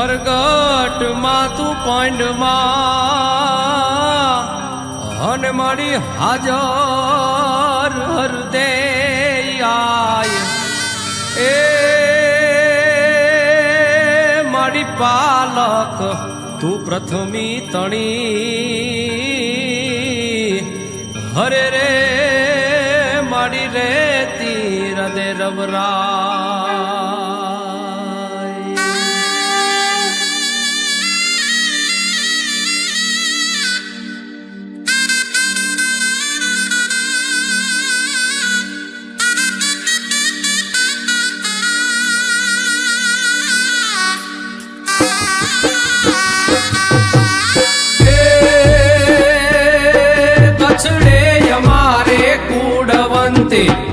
પ્રગટ માં તું પાંડમાં અને મારી હાજર હૃદય આય એ મારી પાલક તું પ્રથમી તણી હરે રે મારી રેતી હૃદય રવરા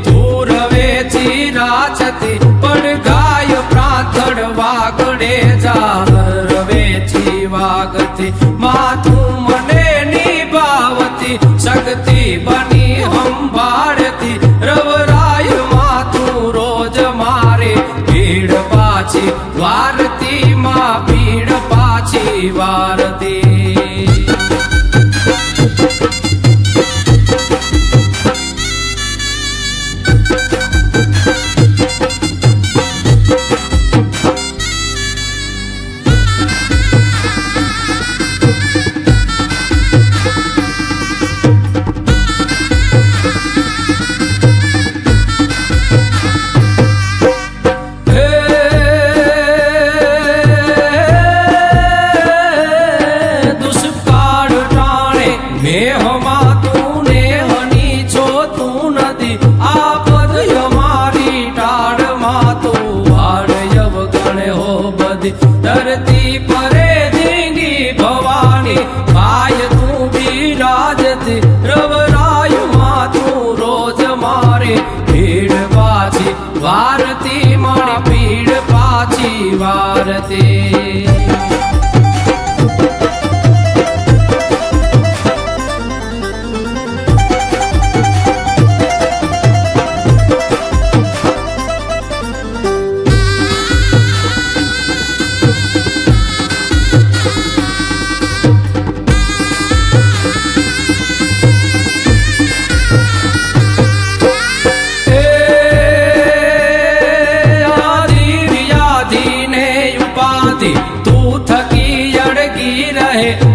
તું રવેચી રાચતી પણ ગાય પ્રાથડ વાગડે જાગર રવેચી વાગતી માથું મને નિભાવતી શક્તિ બની સંભાળતી રવરાય માથું રોજ મારે ભીડ પાછી વારતી માં ભીડ પાછી વારતી धरती परे धींगी भवानी भाई तू बिराजती रवराय मां तू रोज मारे भीड़ पाची वारती मां भीड़ पाची वारती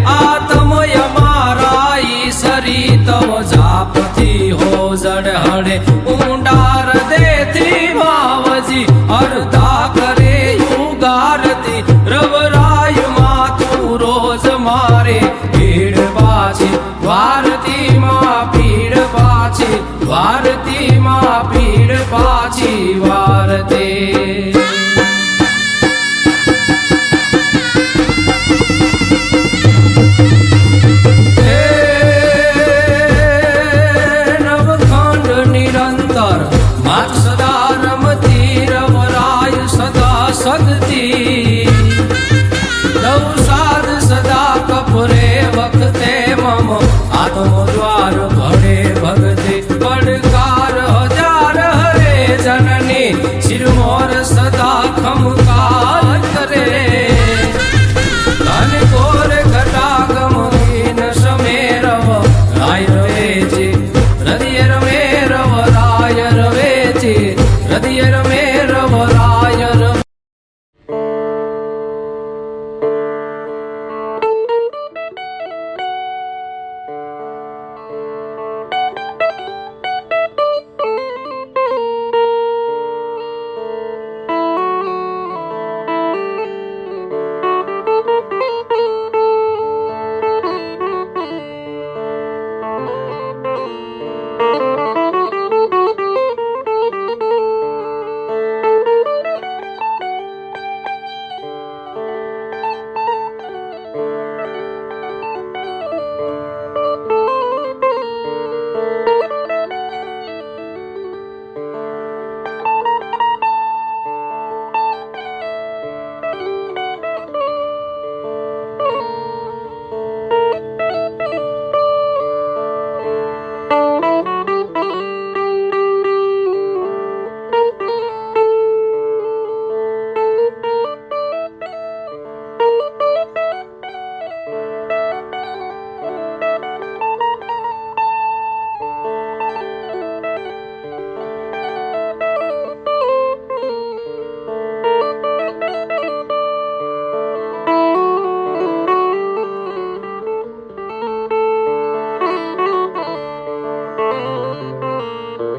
आत्मय माराई सरी तव जापती हो जड़हड़े ऊंडार देती मावजी अर्धा करे युगारती रवराय मां तू रोज मारे भीड़ पाची वारती मां भीड़ पाची वारती मां भीड़ पाची वारती सदती नवसाद सदा कपुरे वक्ते मम आत्मद्वार भरे भगते पड़कार हजार हरे जननी शिरमोर सदा खमकार करे धन कोर घटागम हीन समेरव राय रवेची हृदय रमे रव राय रवेची हृदय रमे रव राय रव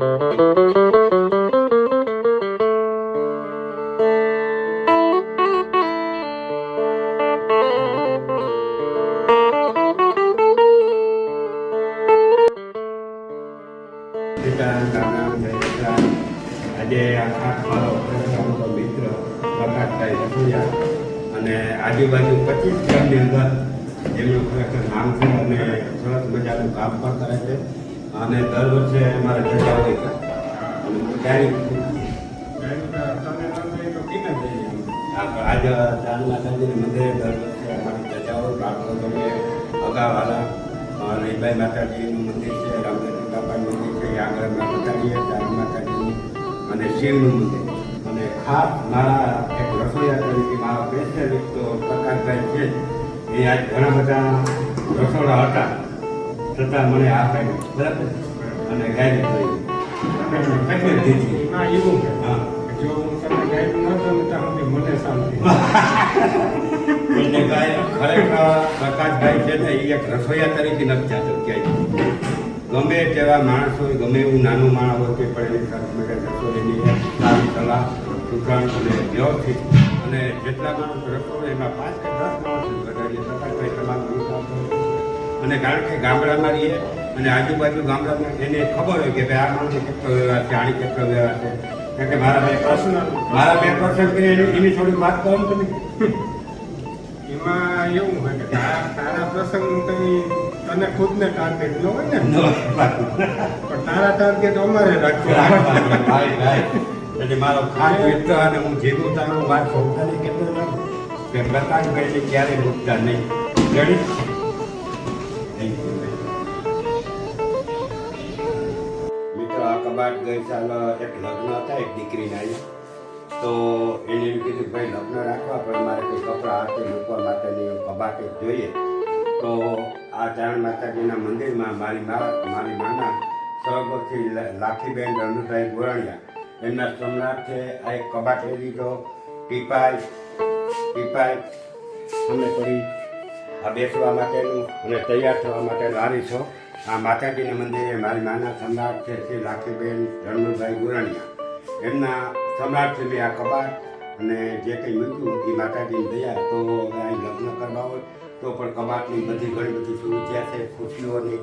આજે આ ખાસ મારો મિત્ર પ્રકાશભાઈ રસોઈયા અને આજુબાજુ 25 ગામની અંદર એમનું ખરેખર નામ છે અને સરસ મજાનું કામ પણ કરે છે અને દર વર્ષે અમારે જતા હોય છે અને આજે ચાંદ માતાજીના મંદિરે દર વર્ષે અમારી જજાઓ બાળકો તમે અગાવાલા રીબાઈ માતાજીનું મંદિર છે, રામદેવ બાપાનું મંદિર છે, આગળ માતાજી ચાંદ માતાજીનું અને શિવનું મંદિર. અને ખાસ મારા એક રસોઈયા તરીકે મારા સ્પેશિયાલિસ્ટ તો પ્રકાશભાઈ છે એ આજ ઘણા બધા રસોડા હતા છતાં મને આ કાંઈ બરાબર અને ગાયબ થઈ કઈ દીધી એવું હા જો હું તમને ગાઈડ ન કરું ત્યાં સુધી મને શાંતિ એટલે કાંઈ ખરેખર પ્રકાશભાઈ છે ને એ એક રસોઈયા તરીકે નથી જાતો ક્યાંય ગમે તેવા માણસ હોય ગમે એવું નાનું માણસ હોય તે પણ એની સાથે રસોઈની સારી સલાહ સૂચન અને વ્યવસ્થિત અને જેટલા માણસ રસોઈ એમાં 5 કે 10 માણસ વધારીએ પ્રકાશભાઈ તમારું અને કારણ કે ગામડામાં રહીએ અને આજુબાજુ ગામડામાં એને ખબર હોય કે ભાઈ આ માણસે કેટલો વ્યવહાર છે આની કેટલો વ્યવહાર છે કારણ કે મારા બે પર્સન કે એની થોડીક વાત કરો તમે એમાં એવું હોય કે તારા પ્રસંગ કઈ તને ખુદને ટાર્ગેટ ન હોય ને પણ તારા ટાર્ગેટ અમારે રાખવા એટલે મારો ખાસ મિત્ર અને હું જેવું તારું વાત સૌતાની કેટલો રાખું કે પ્રકાશભાઈને ક્યારેય મૂકતા નહીં ગણી મિત્રો આ કબાટ ગઈ સાલ એક લગ્ન હતા એક દીકરીના તો એને એમ કીધું ભાઈ લગ્ન રાખવા પણ મારે કંઈ કપડાં હાથે મૂકવા માટેની કબાટ એક જોઈએ તો આ ચારણ માતાજીના મંદિરમાં મારી માના સરગોથી લાખીબેન રણુભાઈ ગોરાણીયા એમના સમ્રાટે આ એક કબાટ લઈ લીધો ટીપાઈ અમે પડી આ બેસવા માટેનું અને તૈયાર થવા માટેનું આરીસો આ માતાજીના મંદિરે મારી માના સમ્રાટ છે શ્રી લાખીબેન રણુભાઈ ગોરાણીયા એમના સમ્રાટથી મેં આ કબાટ અને જે કંઈ મૂક્યું એ માતાજીની દયા તો અહીં લગ્ન કરવા હોય તો પણ કબાટની ઘણી બધી સુવિધા છે ખુશીઓની